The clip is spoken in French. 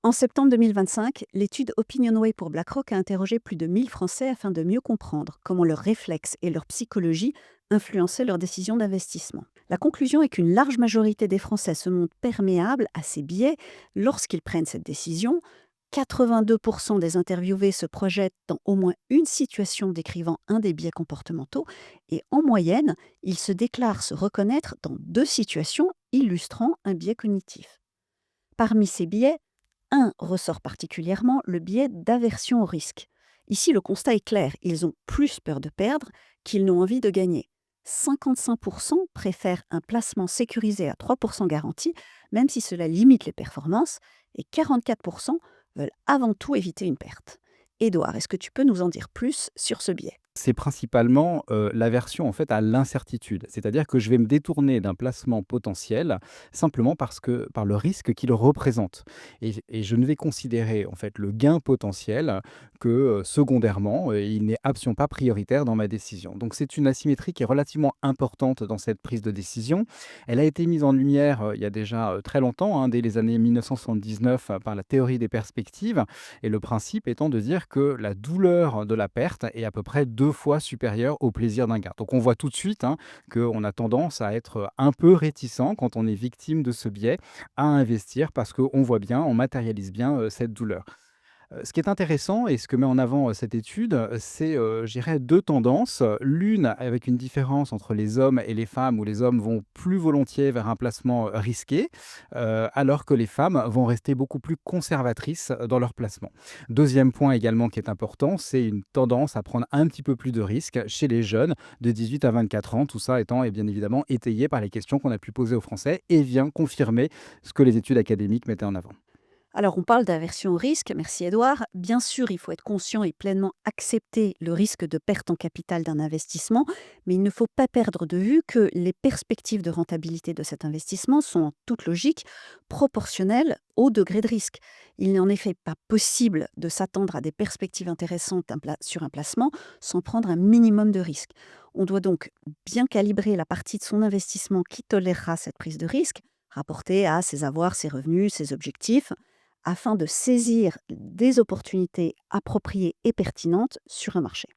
En septembre 2025, l'étude Opinionway pour BlackRock a interrogé plus de 1000 Français afin de mieux comprendre comment leurs réflexes et leur psychologie influençaient leurs décisions d'investissement. La conclusion est qu'une large majorité des Français se montrent perméables à ces biais lorsqu'ils prennent cette décision. 82% des interviewés se projettent dans au moins une situation décrivant un des biais comportementaux et en moyenne, ils se déclarent se reconnaître dans deux situations illustrant un biais cognitif. Parmi ces biais, un ressort particulièrement, le biais d'aversion au risque. Ici, le constat est clair, ils ont plus peur de perdre qu'ils n'ont envie de gagner. 55% préfèrent un placement sécurisé à 3% garanti, même si cela limite les performances, et 44% veulent avant tout éviter une perte. Édouard, est-ce que tu peux nous en dire plus sur ce biais? C'est principalement, l'aversion en fait à l'incertitude. C'est-à-dire que je vais me détourner d'un placement potentiel, simplement parce que par le risque qu'il représente et je ne vais considérer en fait le gain potentiel que, secondairement, il n'est absolument pas prioritaire dans ma décision. Donc c'est une asymétrie qui est relativement importante dans cette prise de décision. Elle a été mise en lumière, il y a déjà, très longtemps, hein, dès les années 1979, par la théorie des perspectives, et le principe étant de dire que la douleur de la perte est à peu près 2 fois supérieure au plaisir d'un gain. Donc on voit tout de suite, hein, qu'on a tendance à être un peu réticent quand on est victime de ce biais à investir parce qu'on voit bien, on matérialise bien, cette douleur. Ce qui est intéressant et ce que met en avant, cette étude, c'est, je dirais 2 tendances. L'une avec une différence entre les hommes et les femmes où les hommes vont plus volontiers vers un placement, risqué, alors que les femmes vont rester beaucoup plus conservatrices, dans leur placement. Deuxième point également qui est important, c'est une tendance à prendre un petit peu plus de risques chez les jeunes de 18 à 24 ans. Tout ça étant et bien évidemment étayé par les questions qu'on a pu poser aux Français et vient confirmer ce que les études académiques mettaient en avant. Alors, on parle d'aversion au risque, merci Edouard. Bien sûr, il faut être conscient et pleinement accepter le risque de perte en capital d'un investissement, mais il ne faut pas perdre de vue que les perspectives de rentabilité de cet investissement sont en toute logique proportionnelles au degré de risque. Il n'est en effet pas possible de s'attendre à des perspectives intéressantes sur un placement sans prendre un minimum de risque. On doit donc bien calibrer la partie de son investissement qui tolérera cette prise de risque, rapportée à ses avoirs, ses revenus, ses objectifs afin de saisir des opportunités appropriées et pertinentes sur un marché.